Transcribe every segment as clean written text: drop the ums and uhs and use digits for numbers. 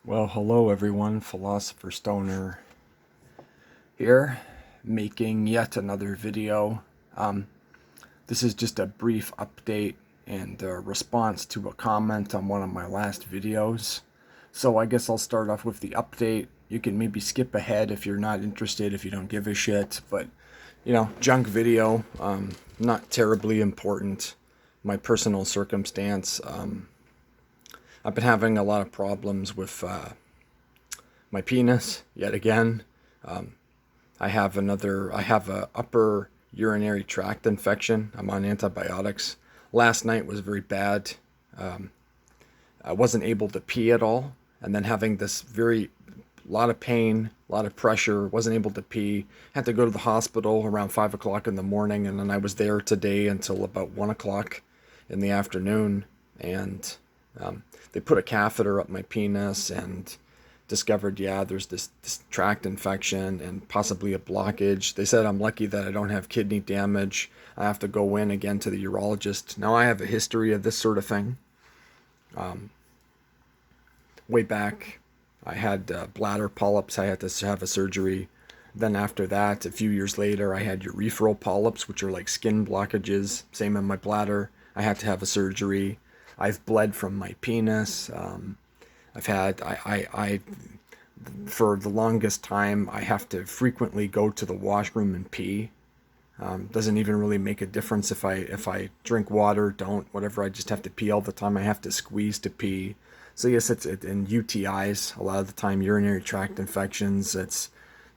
Well, hello everyone, Philosopher Stoner here, making yet another video. This is just a brief update and a response to a comment on one of my last videos. So I guess I'll start off with the update. You can maybe skip ahead if you're not interested, if you don't give a shit, but junk video, not terribly important. My personal circumstance, I've been having a lot of problems with my penis yet again. I have a upper urinary tract infection. I'm on antibiotics. Last night was very bad. I wasn't able to pee at all, and then having this lot of pain, a lot of pressure, wasn't able to pee. Had to go to the hospital around 5 o'clock in the morning, and then I was there today until about 1 o'clock in the afternoon, and they put a catheter up my penis and discovered, there's this tract infection and possibly a blockage. They said I'm lucky that I don't have kidney damage. I have to go in again to the urologist. Now, I have a history of this sort of thing. Way back, I had bladder polyps. I had to have a surgery. Then after that, a few years later, I had urethral polyps, which are like skin blockages. Same in my bladder. I had to have a surgery. I've bled from my penis. For the longest time, I have to frequently go to the washroom and pee. Doesn't even really make a difference if I drink water, don't, whatever. I just have to pee all the time. I have to squeeze to pee. So yes, it's in UTIs a lot of the time, urinary tract infections. It's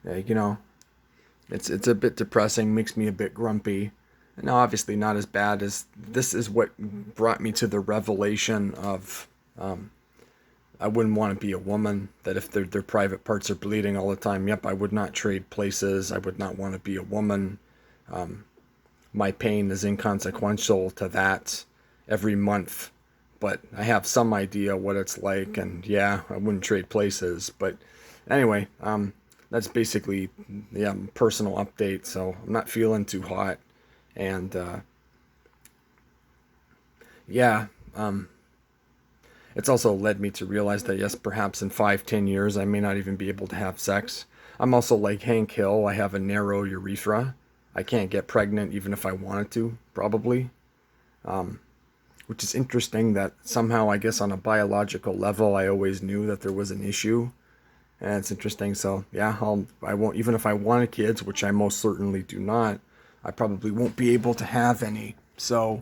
it's a bit depressing, makes me a bit grumpy. Now, obviously not as bad as this is what brought me to the revelation of I wouldn't want to be a woman, that if their private parts are bleeding all the time, I would not trade places. I would not want to be a woman. My pain is inconsequential to that every month, but I have some idea what it's like, and I wouldn't trade places. But anyway, that's basically personal update. So I'm not feeling too hot, and it's also led me to realize that yes, perhaps in 5-10 years I may not even be able to have sex. I'm also like Hank Hill. I have a narrow urethra. I can't get pregnant even if I wanted to, probably. Which is interesting that somehow, I guess on a biological level, I always knew that there was an issue. And it's interesting. So I won't, even if I wanted kids, which I most certainly do not, I probably won't be able to have any. So,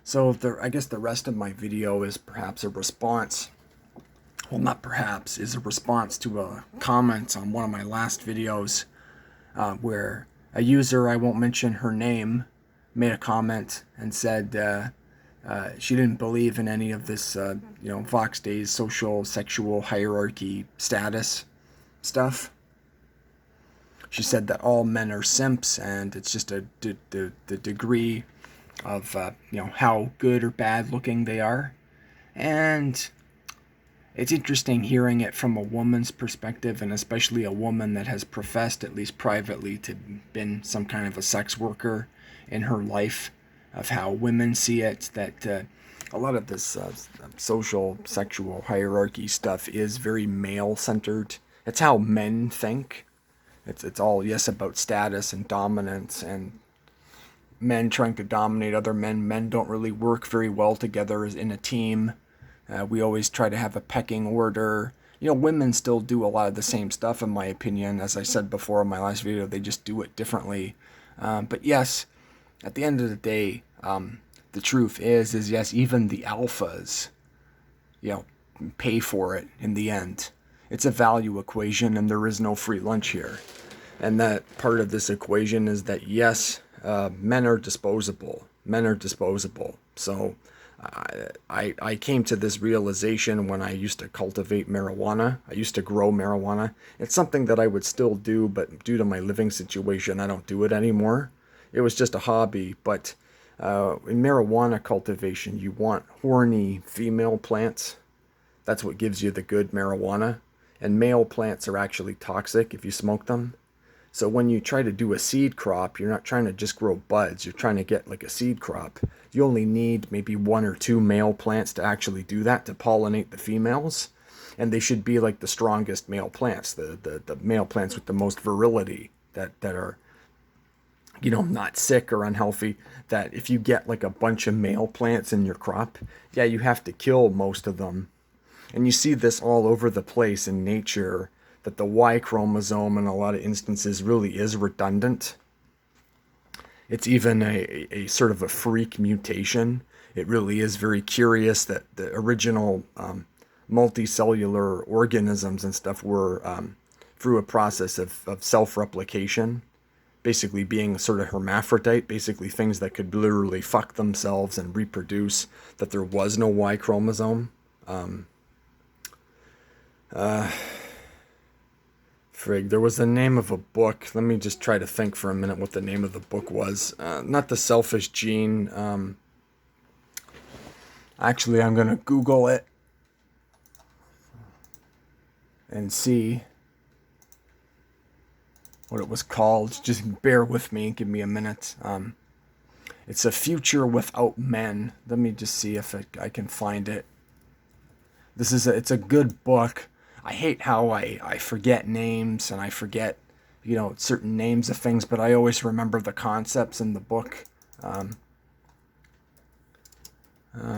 So I guess the rest of my video is perhaps a response. Well, not perhaps, is a response to a comment on one of my last videos where a user, I won't mention her name, made a comment and said she didn't believe in any of this, Vox Day's social, sexual hierarchy status stuff. She said that all men are simps, and it's just the degree of how good or bad looking they are. And it's interesting hearing it from a woman's perspective, and especially a woman that has professed, at least privately, to been some kind of a sex worker in her life, of how women see it, that a lot of this social, sexual hierarchy stuff is very male-centered. It's how men think. It's all, yes, about status and dominance and men trying to dominate other men. Men don't really work very well together as in a team. We always try to have a pecking order. Women still do a lot of the same stuff, in my opinion. As I said before in my last video, they just do it differently. But yes, at the end of the day, the truth is yes, even the alphas, pay for it in the end. It's a value equation, and there is no free lunch here. And that part of this equation is that, yes, men are disposable. Men are disposable. So I came to this realization when I used to cultivate marijuana. I used to grow marijuana. It's something that I would still do, but due to my living situation, I don't do it anymore. It was just a hobby. But in marijuana cultivation, you want horny female plants. That's what gives you the good marijuana. And male plants are actually toxic if you smoke them. So when you try to do a seed crop, you're not trying to just grow buds. You're trying to get like a seed crop. You only need maybe 1 or 2 male plants to actually do that, to pollinate the females. And they should be like the strongest male plants, the male plants with the most virility, that are, not sick or unhealthy. That if you get like a bunch of male plants in your crop, yeah, you have to kill most of them. And you see this all over the place in nature, that the Y chromosome in a lot of instances really is redundant. It's even a sort of a freak mutation. It really is very curious that the original multicellular organisms and stuff were through a process of self-replication, basically being sort of hermaphrodite, basically things that could literally fuck themselves and reproduce, that there was no Y chromosome. Frig, there was the name of a book. Let me just try to think for a minute what the name of the book was. Not The Selfish Gene. Actually, I'm going to Google it and see what it was called. Just bear with me. Give me a minute. It's A Future Without Men. Let me just see if I can find it. It's a good book. I hate how I forget names, and I forget, certain names of things, but I always remember the concepts in the book.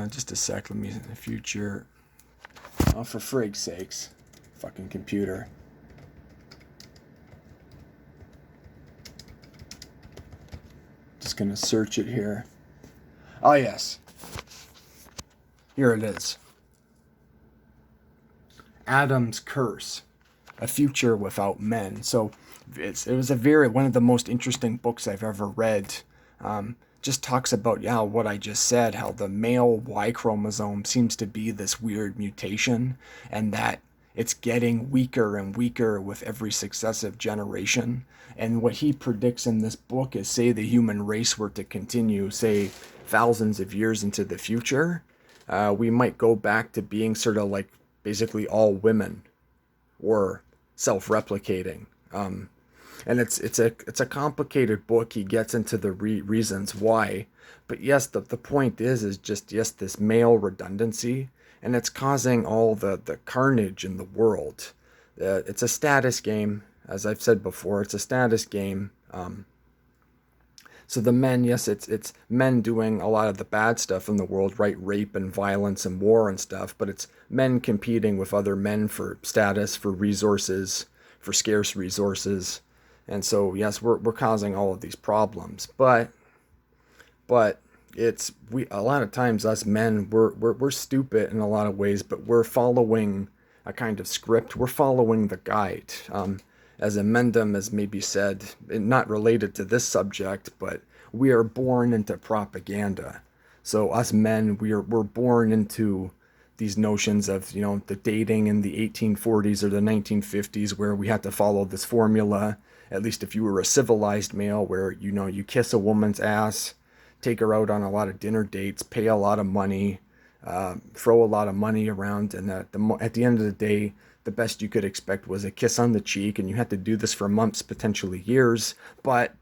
Just a sec, let me, in the future. Oh, for frig's sakes. Fucking computer. Just gonna search it here. Oh, yes. Here it is. Adam's Curse, A Future Without Men. So it was one of the most interesting books I've ever read. Just talks about, what I just said, how the male Y chromosome seems to be this weird mutation, and that it's getting weaker and weaker with every successive generation. And what he predicts in this book is, say the human race were to continue, say, thousands of years into the future, we might go back to being sort of like basically all women, or self-replicating. And it's a complicated book. He gets into the reasons why, but yes, the point is just, yes, this male redundancy, and it's causing all the carnage in the world. It's a status game, as I've said before. It's a status game. So the men, yes, it's men doing a lot of the bad stuff in the world, right? Rape and violence and war and stuff, but it's men competing with other men for status, for resources, for scarce resources. And so, yes, we're causing all of these problems, but a lot of times us men, we're stupid in a lot of ways, but we're following a kind of script. We're following the guide. As Amendum has maybe said, not related to this subject, but we are born into propaganda. So us men, we're born into these notions of, the dating in the 1840s or the 1950s, where we had to follow this formula, at least if you were a civilized male, where, you kiss a woman's ass, take her out on a lot of dinner dates, pay a lot of money, throw a lot of money around, and at the end of the day, the best you could expect was a kiss on the cheek, and you had to do this for months, potentially years. But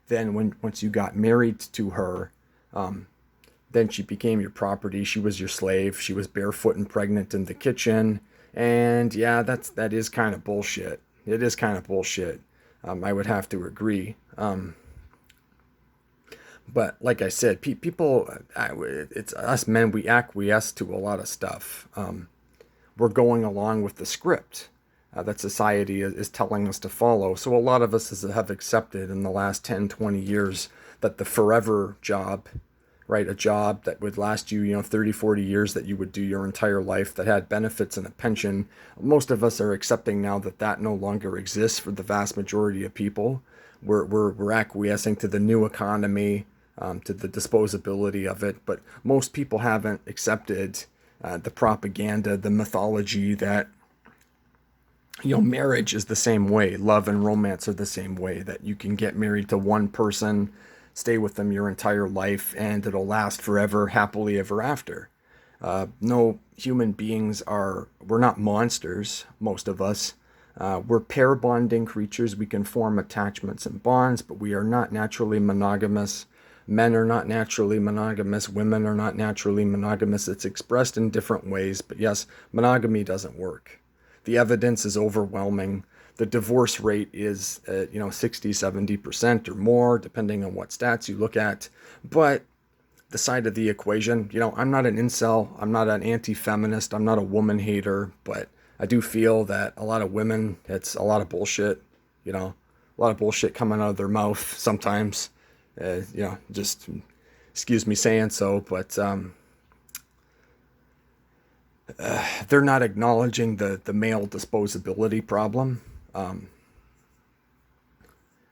then once you got married to her, then she became your property. She was your slave. She was barefoot and pregnant in the kitchen. And yeah, that is kind of bullshit. It is kind of bullshit. I would have to agree. But like I said, people, it's us men, we acquiesce to a lot of stuff. We're going along with the script that society is telling us to follow. So a lot of us have accepted in the last 10, 20 years that the forever job, right, a job that would last you, 30, 40 years, that you would do your entire life, that had benefits and a pension, most of us are accepting now that no longer exists for the vast majority of people. We're acquiescing to the new economy, to the disposability of it, but most people haven't accepted the propaganda, the mythology that, marriage is the same way. Love and romance are the same way, that you can get married to one person, stay with them your entire life, and it'll last forever, happily ever after. No human beings we're not monsters, most of us. We're pair bonding creatures. We can form attachments and bonds, but we are not naturally monogamous. Men are not naturally monogamous. Women are not naturally monogamous. It's expressed in different ways, but yes, monogamy doesn't work. The evidence is overwhelming. The divorce rate is, 60, 70% or more, depending on what stats you look at. But the side of the equation, I'm not an incel. I'm not an anti-feminist. I'm not a woman hater, but I do feel that a lot of women, it's a lot of bullshit, a lot of bullshit coming out of their mouth sometimes. Just excuse me saying so, but they're not acknowledging the male disposability problem.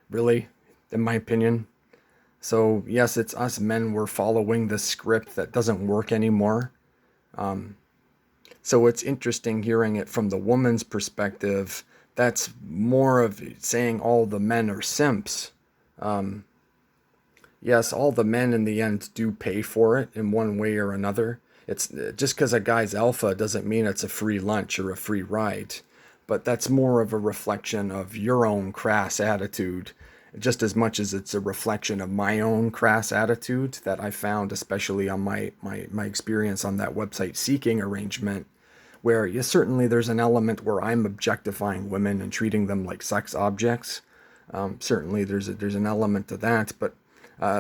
Really, in my opinion. So yes, it's us men. We're following the script that doesn't work anymore. So it's interesting hearing it from the woman's perspective. That's more of saying all the men are simps. Yes, all the men in the end do pay for it in one way or another. It's just because a guy's alpha doesn't mean it's a free lunch or a free ride, but that's more of a reflection of your own crass attitude, just as much as it's a reflection of my own crass attitude that I found, especially on my experience on that website Seeking arrangement, where yes, certainly there's an element where I'm objectifying women and treating them like sex objects. Certainly there's an element to that, but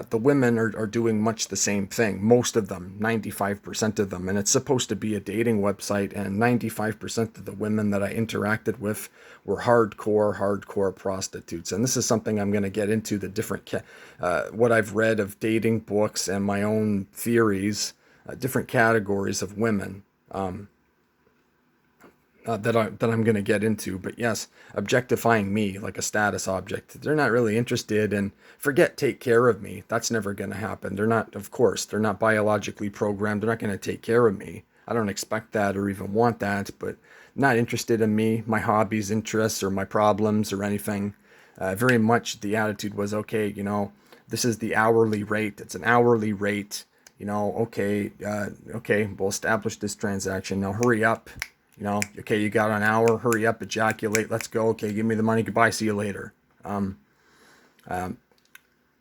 the women are doing much the same thing. Most of them, 95% of them. And it's supposed to be a dating website, and 95% of the women that I interacted with were hardcore prostitutes. And this is something I'm going to get into, the different, what I've read of dating books and my own theories, different categories of women. That I'm going to get into. But yes, objectifying me like a status object. They're not really interested in, forget take care of me. That's never going to happen. They're not, of course, they're not biologically programmed. They're not going to take care of me. I don't expect that or even want that, but not interested in me, my hobbies, interests, or my problems or anything. Very much the attitude was, okay, this is the hourly rate. It's an hourly rate. Okay, we'll establish this transaction. Now hurry up. Okay, you got an hour, hurry up, ejaculate, let's go, okay, give me the money, goodbye, see you later.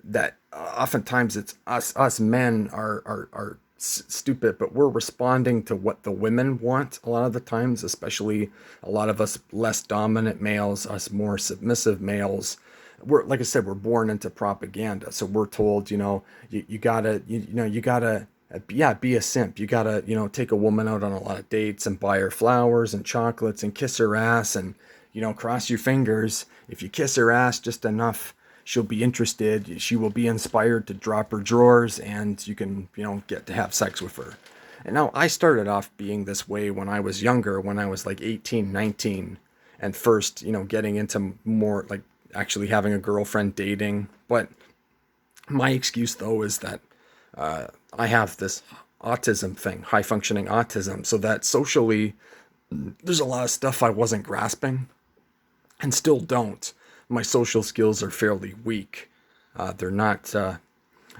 That oftentimes it's us men are stupid, but we're responding to what the women want a lot of the times, especially a lot of us less dominant males, us more submissive males. We're, like I said, we're born into propaganda, so we're told, you gotta be a simp. You gotta, take a woman out on a lot of dates and buy her flowers and chocolates and kiss her ass and, cross your fingers. If you kiss her ass just enough, she'll be interested. She will be inspired to drop her drawers and you can, get to have sex with her. And now I started off being this way when I was younger, when I was like 18, 19, and first, getting into more like actually having a girlfriend, dating. But my excuse though is that I have this autism thing, high functioning autism, so that socially there's a lot of stuff I wasn't grasping and still don't. My social skills are fairly weak. They're not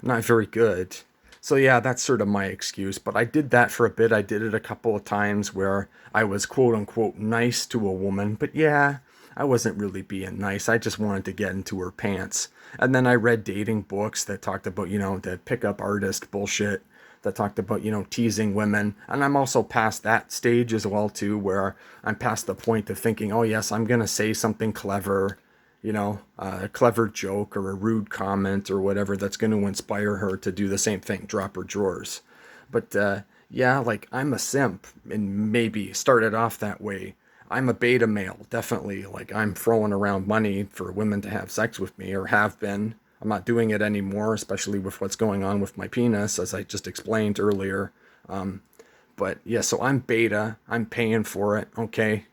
very good. So yeah, that's sort of my excuse, but I did that for a bit. I did it a couple of times where I was quote unquote nice to a woman, but yeah, I wasn't really being nice. I just wanted to get into her pants. And then I read dating books that talked about, the pickup artist bullshit, that talked about, teasing women. And I'm also past that stage as well, too, where I'm past the point of thinking, oh, yes, I'm going to say something clever, a clever joke or a rude comment or whatever that's going to inspire her to do the same thing, drop her drawers. But yeah, like I'm a simp and maybe started off that way. I'm a beta male, definitely. Like I'm throwing around money for women to have sex with me, or have been. I'm not doing it anymore, especially with what's going on with my penis, as I just explained earlier. But yeah, so I'm beta. I'm paying for it, okay,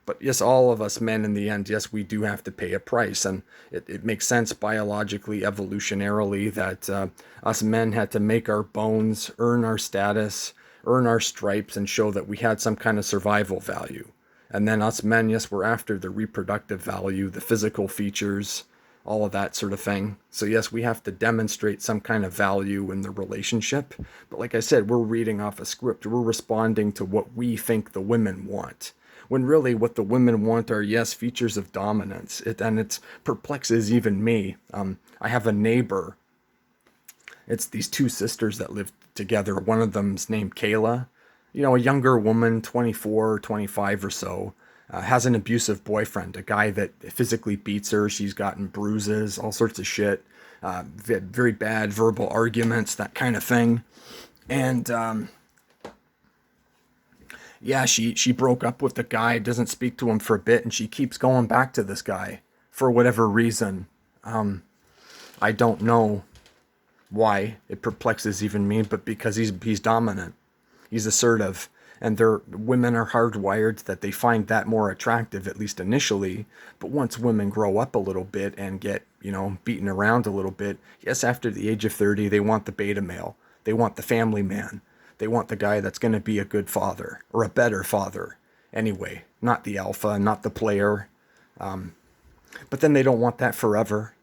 But yes, all of us men in the end, yes, we do have to pay a price. And it makes sense biologically, evolutionarily, that us men had to make our bones, earn our status, earn our stripes, and show that we had some kind of survival value. And then us men, yes, we're after the reproductive value, the physical features, all of that sort of thing. So yes, we have to demonstrate some kind of value in the relationship. But like I said, we're reading off a script. We're responding to what we think the women want. when really what the women want are, yes, features of dominance. It perplexes even me. I have a neighbor. It's these two sisters that live together. One of them's named Kayla, a younger woman, 24, 25 or so, has an abusive boyfriend, a guy that physically beats her. She's gotten bruises, all sorts of shit, very bad verbal arguments, that kind of thing. And yeah, she broke up with the guy, doesn't speak to him for a bit, and she keeps going back to this guy for whatever reason. I don't know why. It perplexes even me, but because he's dominant, he's assertive, and their women are hardwired that they find that more attractive, at least initially. But once women grow up a little bit and get beaten around a little bit, yes, after the age of 30, they want the beta male, they want the family man, they want the guy that's going to be a good father or a better father anyway, not the alpha, not the player. But then they don't want that forever,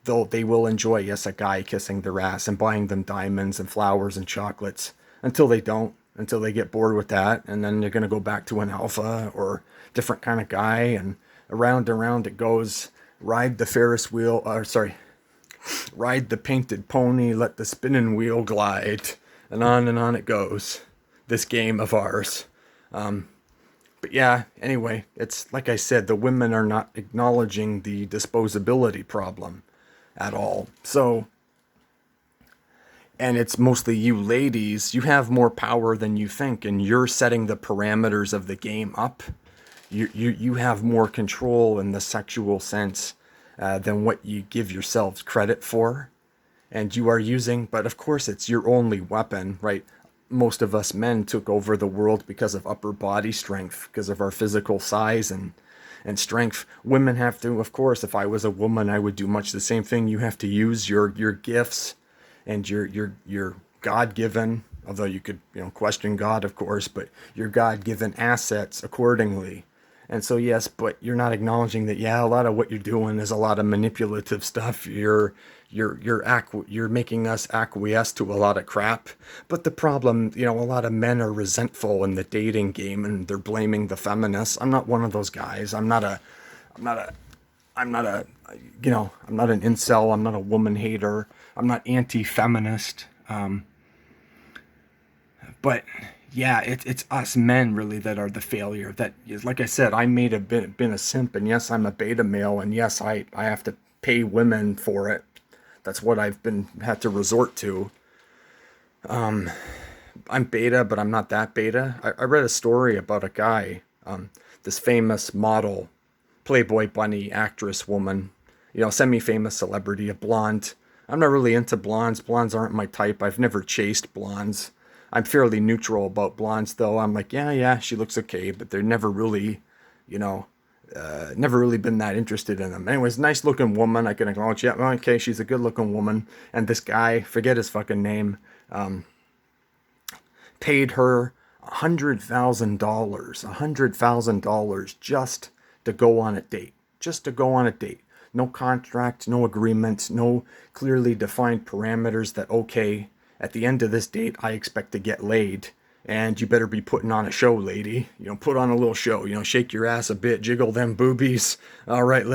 though they will enjoy, yes, a guy kissing their ass and buying them diamonds and flowers and chocolates until they don't, until they get bored with that. And then they're going to go back to an alpha or different kind of guy, and around and around it goes. Ride the Ferris wheel, ride the painted pony, let the spinning wheel glide, and on it goes. This game of ours. But yeah, anyway, it's like I said, the women are not acknowledging the disposability problem at all. So, and it's mostly you ladies, you have more power than you think, and you're setting the parameters of the game up. You have more control in the sexual sense than what you give yourselves credit for. And you are using, but of course it's your only weapon, right? Most of us men took over the world because of upper body strength, because of our physical size and strength. Women have to, of course, if I was a woman, I would do much the same thing. You have to use your gifts and your God-given, although you could question God, of course, but your God-given assets accordingly. And so yes, but you're not acknowledging that, yeah, a lot of what you're doing is a lot of manipulative stuff. You're making us acquiesce to a lot of crap. But the problem, a lot of men are resentful in the dating game and they're blaming the feminists. I'm not one of those guys. I'm not an incel. I'm not a woman hater. I'm not anti-feminist. But yeah, it's us men really that are the failure. That is, like I said, I may have been a simp, and yes, I'm a beta male, and yes, I have to pay women for it. That's what I've had to resort to. I'm beta, but I'm not that beta. I read a story about a guy, this famous model, Playboy bunny actress woman, semi-famous celebrity, a blonde. I'm not really into blondes. Blondes aren't my type. I've never chased blondes. I'm fairly neutral about blondes, though. I'm like, yeah, she looks okay, but they're never really, never really been that interested in them. Anyways, nice looking woman. I can acknowledge, yeah, okay, she's a good looking woman. And this guy, forget his fucking name, paid her $100,000 just to go on a date. Just to go on a date. No contract, no agreement, no clearly defined parameters that, okay, at the end of this date, I expect to get laid, and you better be putting on a show, lady. Put on a little show. Shake your ass a bit, jiggle them boobies. All right,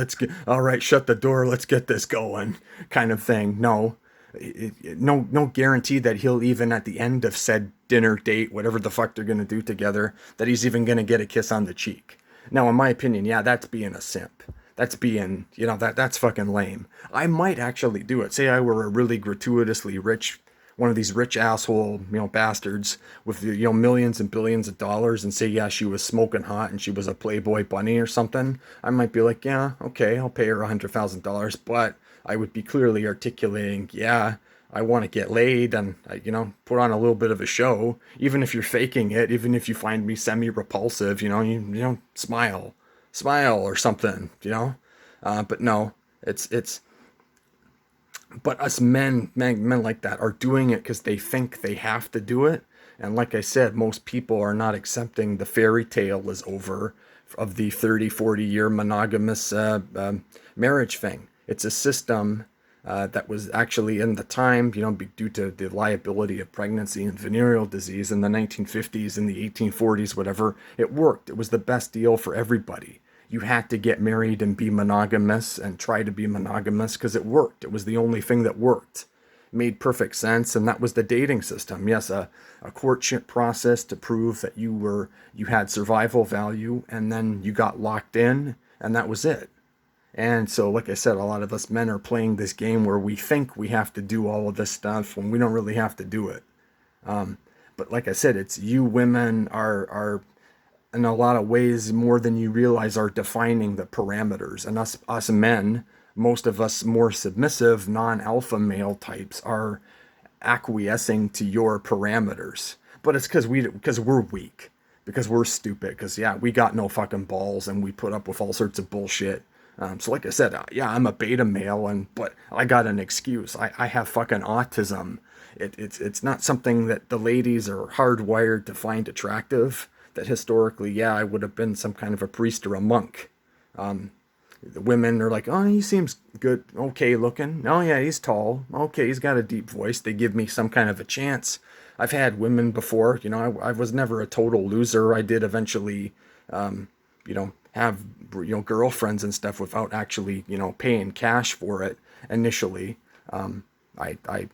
shut the door. Let's get this going, kind of thing. No, no guarantee that he'll even at the end of said dinner date, whatever the fuck they're gonna do together, that he's even gonna get a kiss on the cheek. Now, in my opinion, yeah, that's being a simp. That's being, that's fucking lame. I might actually do it. Say I were a really gratuitously rich, one of these rich asshole, bastards with, millions and billions of dollars, and say, yeah, she was smoking hot and she was a Playboy bunny or something. I might be like, yeah, okay, I'll pay her $100,000, but I would be clearly articulating, yeah, I want to get laid, and put on a little bit of a show, even if you're faking it, even if you find me semi-repulsive, you smile or something, but no, but us men like that are doing it because they think they have to do it. And like I said, most people are not accepting the fairy tale is over of the 30, 40-year monogamous marriage thing. It's a system that was actually in the time, due to the liability of pregnancy and venereal disease in the 1950s and the 1840s, whatever, it worked. It was the best deal for everybody. You had to get married and be monogamous and try to be monogamous because it worked. It was the only thing that worked. It made perfect sense, and that was the dating system. Yes, a courtship process to prove that you had survival value, and then you got locked in, and that was it. And so, like I said, a lot of us men are playing this game where we think we have to do all of this stuff when we don't really have to do it. But like I said, it's you women are in a lot of ways more than you realize are defining the parameters. And us men, most of us more submissive, non-alpha male types are acquiescing to your parameters. But it's because we're weak, because we're stupid, because yeah, we got no fucking balls and we put up with all sorts of bullshit. So like I said, yeah, I'm a beta male, but I got an excuse. I have fucking autism. It's not something that the ladies are hardwired to find attractive. That historically, yeah, I would have been some kind of a priest or a monk. The women are like, oh, he seems good, okay looking. Oh yeah, he's tall. Okay, he's got a deep voice. They give me some kind of a chance. I've had women before. I was never a total loser. I did eventually, have girlfriends and stuff without actually paying cash for it initially. I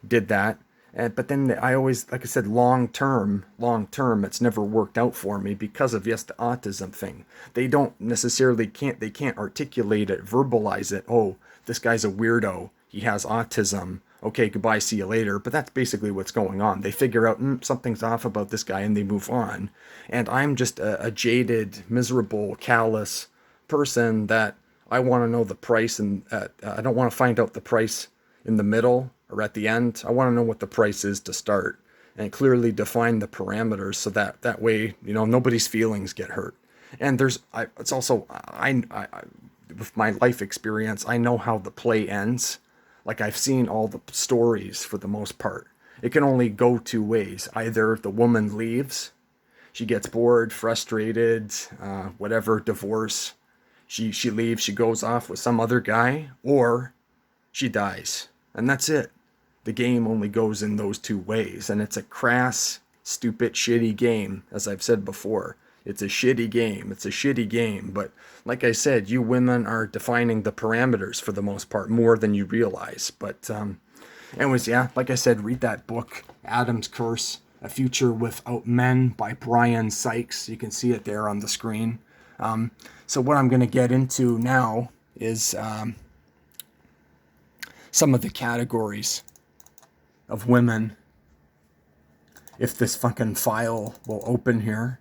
did that. But then I always, like I said, long term, it's never worked out for me because of, yes, the autism thing. They don't necessarily can't articulate it, verbalize it. Oh, this guy's a weirdo. He has autism. Okay, goodbye, see you later. But that's basically what's going on. They figure out something's off about this guy and they move on. And I'm just a jaded, miserable, callous person that I want to know the price, and I don't want to find out the price in the middle or at the end. I want to know what the price is to start and clearly define the parameters so that way, nobody's feelings get hurt. And it's also, I with my life experience, I know how the play ends. Like, I've seen all the stories for the most part. It can only go two ways. Either the woman leaves, she gets bored, frustrated, whatever, divorce. She leaves, she goes off with some other guy, or she dies. And that's it. The game only goes in those two ways. And it's a crass, stupid, shitty game, as I've said before. It's a shitty game. It's a shitty game. But like I said, you women are defining the parameters for the most part, more than you realize. But anyways, yeah, like I said, read that book, Adam's Curse, A Future Without Men by Bryan Skykes. You can see it there on the screen. So what I'm going to get into now is some of the categories of women. If this fucking file will open here.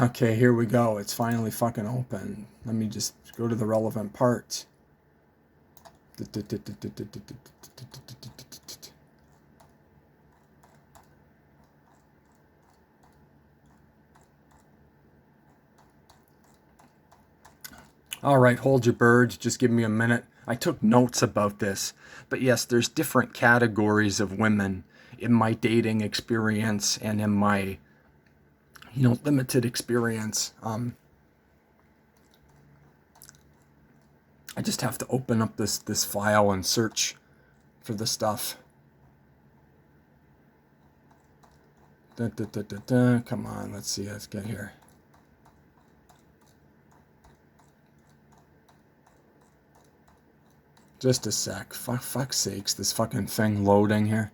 Okay, here we go. It's finally fucking open. Let me just go to the relevant parts. All right, hold your bird. Just give me a minute. I took notes about this. But yes, there's different categories of women in my dating experience and in my limited experience. I just have to open up this file and search for the stuff. Come on, let's see. Let's get here. Just a sec. Fuck's sakes, this fucking thing loading here.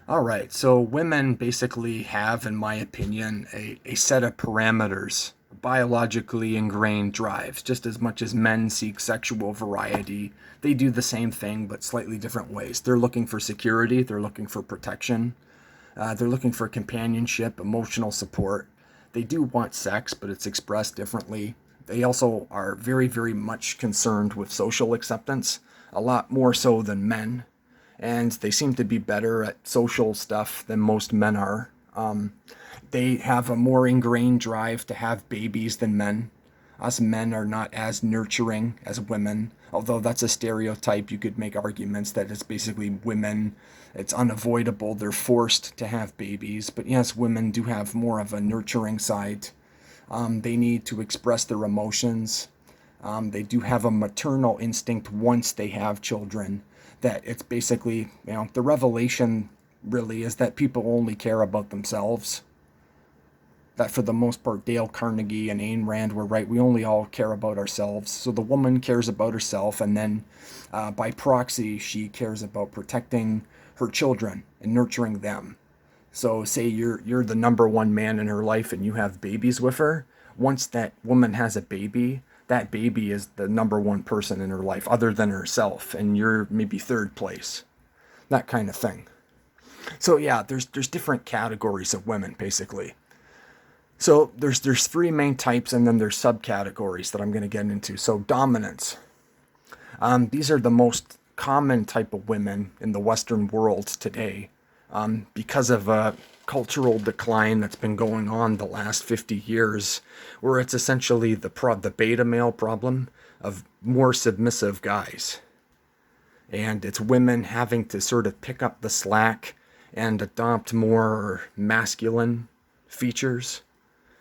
All right, so women basically have, in my opinion, a set of parameters, biologically ingrained drives. Just as much as men seek sexual variety, they do the same thing, but slightly different ways. They're looking for security, they're looking for protection, they're looking for companionship, emotional support. They do want sex, but it's expressed differently. They also are very, very much concerned with social acceptance, a lot more so than men. And they seem to be better at social stuff than most men are. They have a more ingrained drive to have babies than men. Us men are not as nurturing as women, although that's a stereotype. You could make arguments that it's basically women. It's unavoidable. They're forced to have babies. But yes, women do have more of a nurturing side. They need to express their emotions. They do have a maternal instinct once they have children. That it's basically, the revelation really is that people only care about themselves. That for the most part, Dale Carnegie and Ayn Rand were right. We only all care about ourselves. So the woman cares about herself, and then by proxy, she cares about protecting her children and nurturing them. So say you're the number one man in her life and you have babies with her. Once that woman has a baby, that baby is the number one person in her life other than herself, and you're maybe third place. That kind of thing. So yeah, there's different categories of women basically. So there's three main types, and then there's subcategories that I'm going to get into. So dominance. These are the most common type of women in the Western world today, because of a cultural decline that's been going on the last 50 years, where it's essentially the beta male problem of more submissive guys. And it's women having to sort of pick up the slack and adopt more masculine features.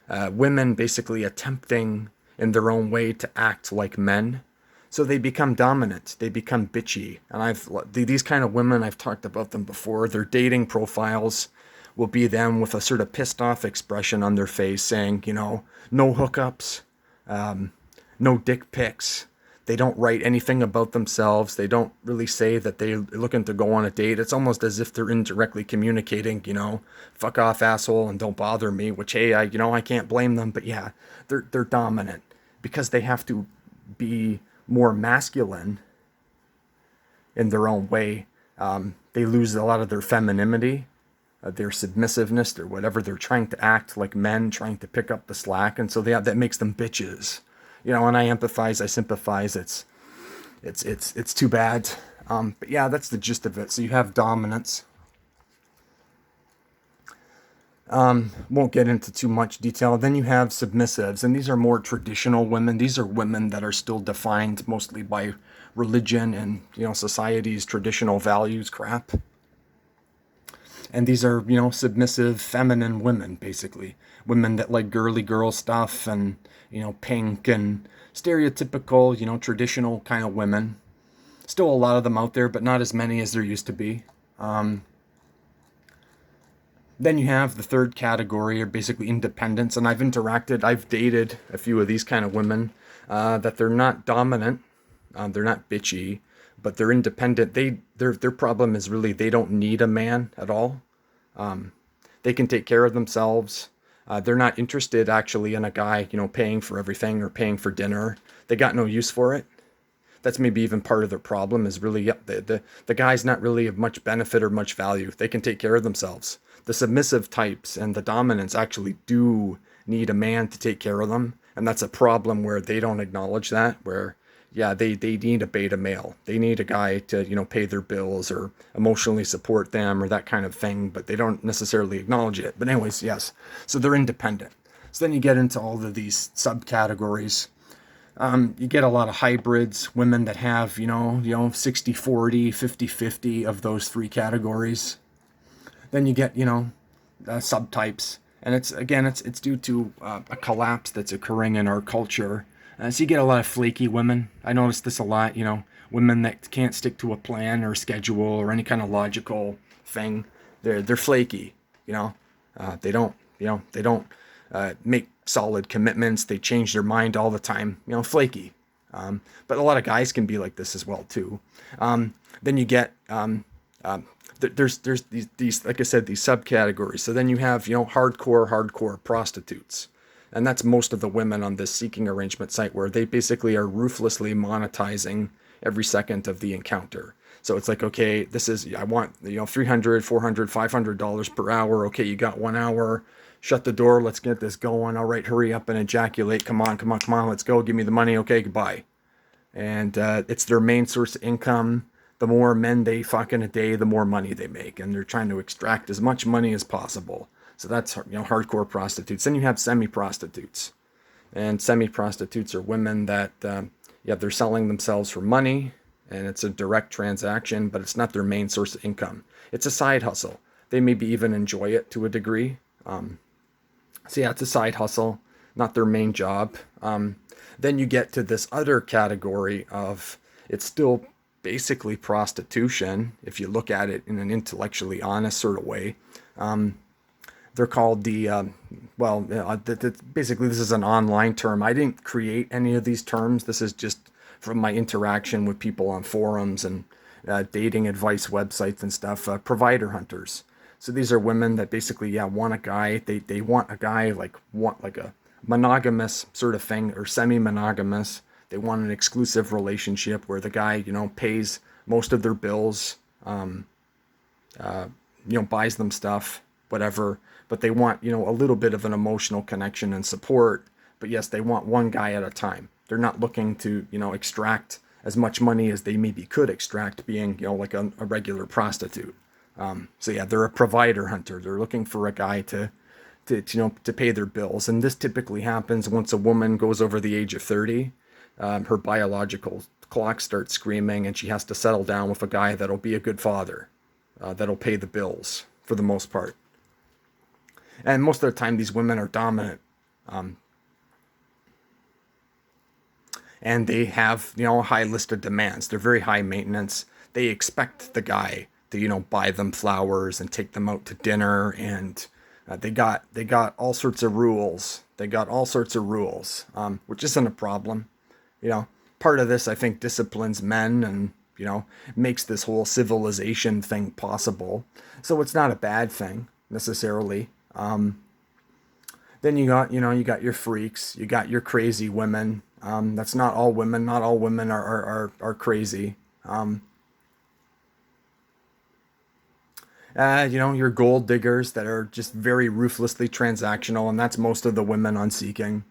Women basically attempting in their own way to act like men. So they become dominant. They become bitchy. And these kind of women, I've talked about them before. Their dating profiles will be them with a sort of pissed off expression on their face saying, no hookups, no dick pics. They don't write anything about themselves. They don't really say that they're looking to go on a date. It's almost as if they're indirectly communicating, fuck off, asshole, and don't bother me, which, hey, I can't blame them. But yeah, they're dominant because they have to be more masculine in their own way. They lose a lot of their femininity, their submissiveness, their whatever. They're trying to act like men, trying to pick up the slack. And so that makes them bitches. And I empathize, I sympathize. It's too bad. But yeah, that's the gist of it. So you have dominance. Won't get into too much detail. Then you have submissives, and these are more traditional women. These are women that are still defined mostly by religion and, society's traditional values crap. And these are, submissive, feminine women, basically. Women that like girly girl stuff and, pink and stereotypical, traditional kind of women. Still a lot of them out there, but not as many as there used to be. Then you have the third category, or basically independence. And I've dated a few of these kind of women, that they're not dominant, they're not bitchy, but they're independent. Their problem is really they don't need a man at all. They can take care of themselves. They're not interested actually in a guy, paying for everything or paying for dinner. They got no use for it. That's maybe even part of their problem is really, the guy's not really of much benefit or much value. They can take care of themselves. The submissive types and the dominants actually do need a man to take care of them. And that's a problem where they don't acknowledge that, where, yeah, they need a beta male. They need a guy to, pay their bills or emotionally support them or that kind of thing, but they don't necessarily acknowledge it. But anyways, yes. So they're independent. So then you get into all of these subcategories. You get a lot of hybrids, women that have, 60-40, 50-50 of those three categories. Then you get, subtypes. And it's due to a collapse that's occurring in our culture. So you get a lot of flaky women. I notice this a lot, women that can't stick to a plan or schedule or any kind of logical thing. They're flaky, they don't make solid commitments. They change their mind all the time, flaky. But a lot of guys can be like this as well too. Then you get, there's these, like I said, these subcategories. So then you have, hardcore prostitutes. And that's most of the women on this seeking arrangement site, where they basically are ruthlessly monetizing every second of the encounter. So it's like, okay, I want, $300, $400, $500 per hour. Okay, you got 1 hour. Shut the door. Let's get this going. All right, hurry up and ejaculate. Come on. Let's go. Give me the money. Okay, goodbye. And it's their main source of income. The more men they fuck in a day, the more money they make. And they're trying to extract as much money as possible. So that's, hardcore prostitutes. Then you have semi-prostitutes. And semi-prostitutes are women that, they're selling themselves for money. And it's a direct transaction, but it's not their main source of income. It's a side hustle. They maybe even enjoy it to a degree. So yeah, it's a side hustle, not their main job. Then you get to this other category of, it's still basically prostitution if you look at it in an intellectually honest sort of way. They're called the basically, this is an online term. I didn't create any of these terms. This is just from my interaction with people on forums and dating advice websites and stuff. Provider hunters. So these are women that basically, want a guy. They want a guy want like a monogamous sort of thing, or semi-monogamous. They want an exclusive relationship where the guy, pays most of their bills, buys them stuff, whatever. But they want, a little bit of an emotional connection and support. But yes, they want one guy at a time. They're not looking to, extract as much money as they maybe could extract being, like a regular prostitute. So yeah, they're a provider hunter. They're looking for a guy to pay their bills. And this typically happens once a woman goes over the age of 30. Her biological clock starts screaming, and she has to settle down with a guy that'll be a good father, that'll pay the bills for the most part. And most of the time, these women are dominant. And they have, a high list of demands. They're very high maintenance. They expect the guy to, buy them flowers and take them out to dinner. And they got all sorts of rules. Which isn't a problem. Part of this, I think, disciplines men and, makes this whole civilization thing possible. So it's not a bad thing necessarily. Then you got your freaks, you got your crazy women. That's not all women. Not all women are crazy. Your gold diggers that are just very ruthlessly transactional, and that's most of the women on Seeking.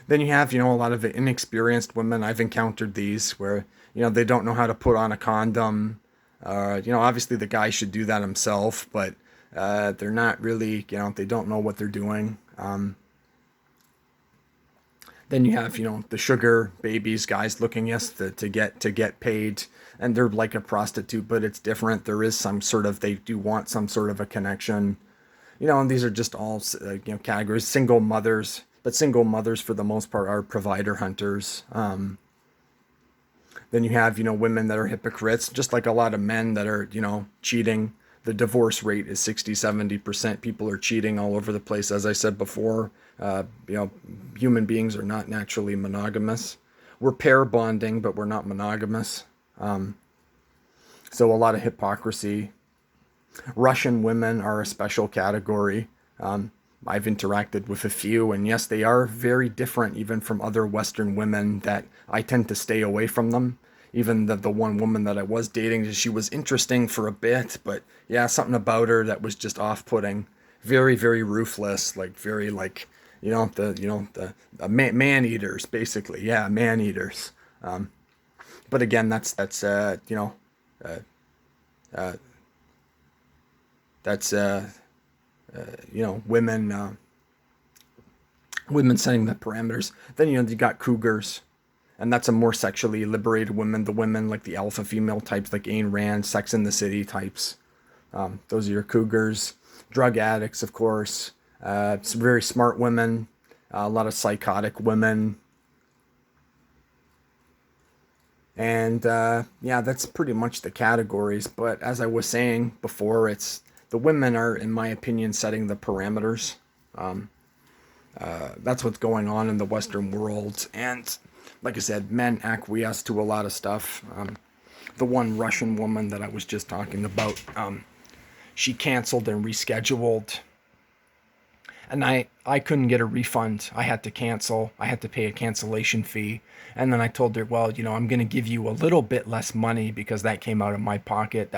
Then you have, a lot of the inexperienced women. I've encountered these where, they don't know how to put on a condom. Obviously the guy should do that himself, but they're not really, they don't know what they're doing. Then you have, the sugar babies, guys looking, yes, to get paid, and they're like a prostitute, but it's different. There is some sort of, they do want some sort of a connection, and these are just all, categories. Single mothers, but single mothers for the most part are provider hunters. Then you have, women that are hypocrites, just like a lot of men that are, cheating. The divorce rate is 60-70%. People are cheating all over the place. As I said before, human beings are not naturally monogamous. We're pair bonding, but we're not monogamous. So a lot of hypocrisy. Russian women are a special category. I've interacted with a few, and yes, they are very different even from other Western women that I tend to stay away from them. Even the one woman that I was dating, she was interesting for a bit, but yeah, something about her that was just off-putting. Very, very ruthless, very man-eaters, basically. Yeah, man-eaters. But again, that's women setting the parameters. Then you got cougars, and that's a more sexually liberated women. The women like the alpha female types, like Ayn Rand, Sex in the City types. Those are your cougars. Drug addicts, of course. Some very smart women. A lot of psychotic women. And that's pretty much the categories. But as I was saying before, it's the women are, in my opinion, setting the parameters. That's what's going on in the Western world. And like I said, men acquiesce to a lot of stuff. The one Russian woman that I was just talking about, she canceled and rescheduled. And I couldn't get a refund. I had to cancel. I had to pay a cancellation fee. And then I told her, well, I'm going to give you a little bit less money because that came out of my pocket.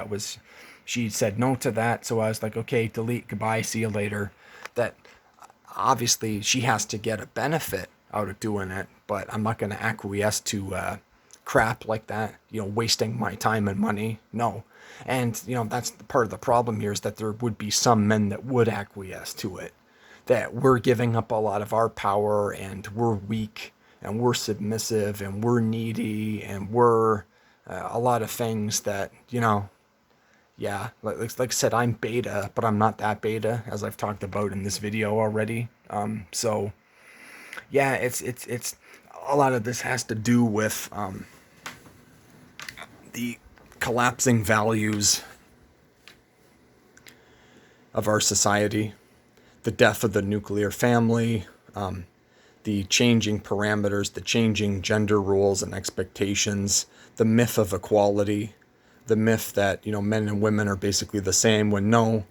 She said no to that. So I was like, okay, delete, goodbye, see you later. That obviously she has to get a benefit out of doing it, but I'm not going to acquiesce to crap like that, wasting my time and money. No. And, that's part of the problem here, is that there would be some men that would acquiesce to it, that we're giving up a lot of our power and we're weak and we're submissive and we're needy and we're a lot of things that, yeah, like I said, I'm beta, but I'm not that beta, as I've talked about in this video already. So yeah, it's a lot of this has to do with the collapsing values of our society, the death of the nuclear family, the changing parameters, the changing gender rules and expectations, the myth of equality, the myth that, men and women are basically the same, when no,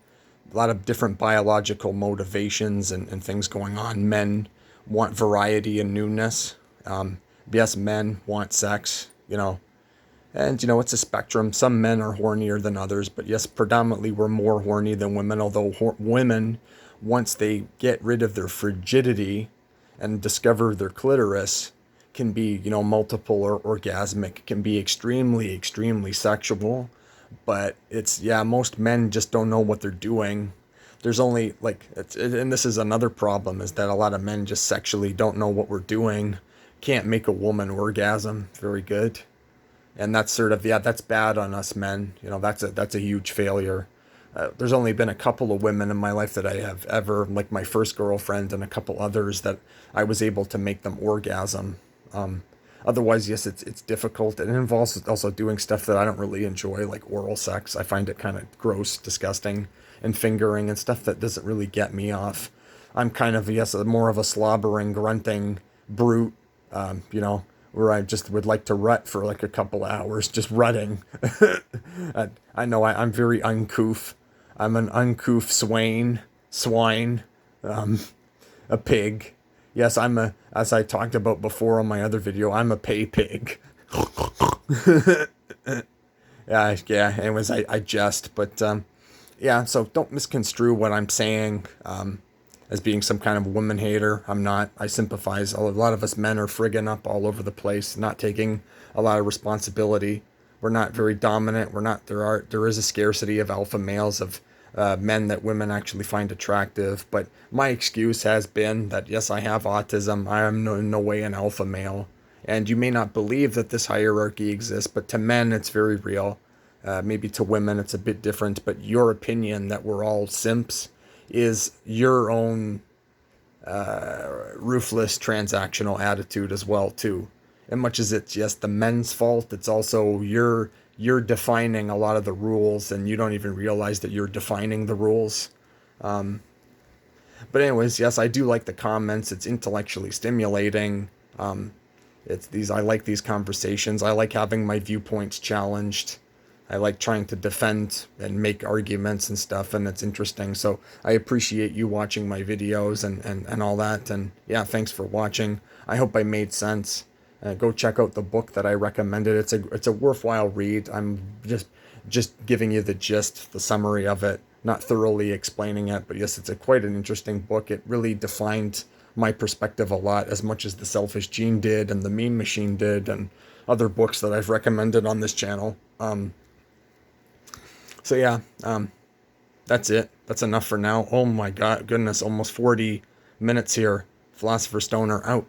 a lot of different biological motivations and things going on. Men want variety and newness. Yes, men want sex, and, it's a spectrum. Some men are hornier than others, but yes, predominantly we're more horny than women, although women, once they get rid of their frigidity and discover their clitoris, can be, multiple or orgasmic, can be extremely, extremely sexual. But it's, yeah, most men just don't know what they're doing. There's only, and this is another problem, is that a lot of men just sexually don't know what we're doing, can't make a woman orgasm very good. And that's sort of, yeah, that's bad on us men. That's a huge failure. There's only been a couple of women in my life that I have ever, like my first girlfriend and a couple others, that I was able to make them orgasm. Otherwise, yes, it's difficult. It involves also doing stuff that I don't really enjoy, like oral sex. I find it kind of gross, disgusting, and fingering and stuff that doesn't really get me off. I'm kind of, yes, more of a slobbering, grunting brute, where I just would like to rut for like a couple hours, just rutting. I know I'm very uncouth. I'm an uncouth swine, a pig. Yes, as I talked about before on my other video, I'm a pay pig. Yeah, anyways, I jest, but, yeah, so don't misconstrue what I'm saying, as being some kind of woman hater. I'm not. I sympathize. A lot of us men are friggin' up all over the place, not taking a lot of responsibility. We're not very dominant. There is a scarcity of alpha males, of men that women actually find attractive. But my excuse has been that, yes, I have autism. I am in no way an alpha male. And you may not believe that this hierarchy exists, but to men, it's very real. Maybe to women, it's a bit different. But your opinion that we're all simps is your own ruthless transactional attitude as well too. And much as it's, yes, the men's fault, it's also you're defining a lot of the rules, and you don't even realize that you're defining the rules. But anyways, yes, I do like the comments. It's intellectually stimulating. I like these conversations. I like having my viewpoints challenged. I like trying to defend and make arguments and stuff, and it's interesting. So I appreciate you watching my videos and all that. And yeah, thanks for watching. I hope I made sense. Go check out the book that I recommended. It's a worthwhile read. I'm just giving you the gist, the summary of it, not thoroughly explaining it. But yes, it's quite an interesting book. It really defined my perspective a lot, as much as The Selfish Gene did and The Meme Machine did, and other books that I've recommended on this channel. So yeah, that's it. That's enough for now. Oh my goodness, almost 40 minutes here. Philosopher Stoner out.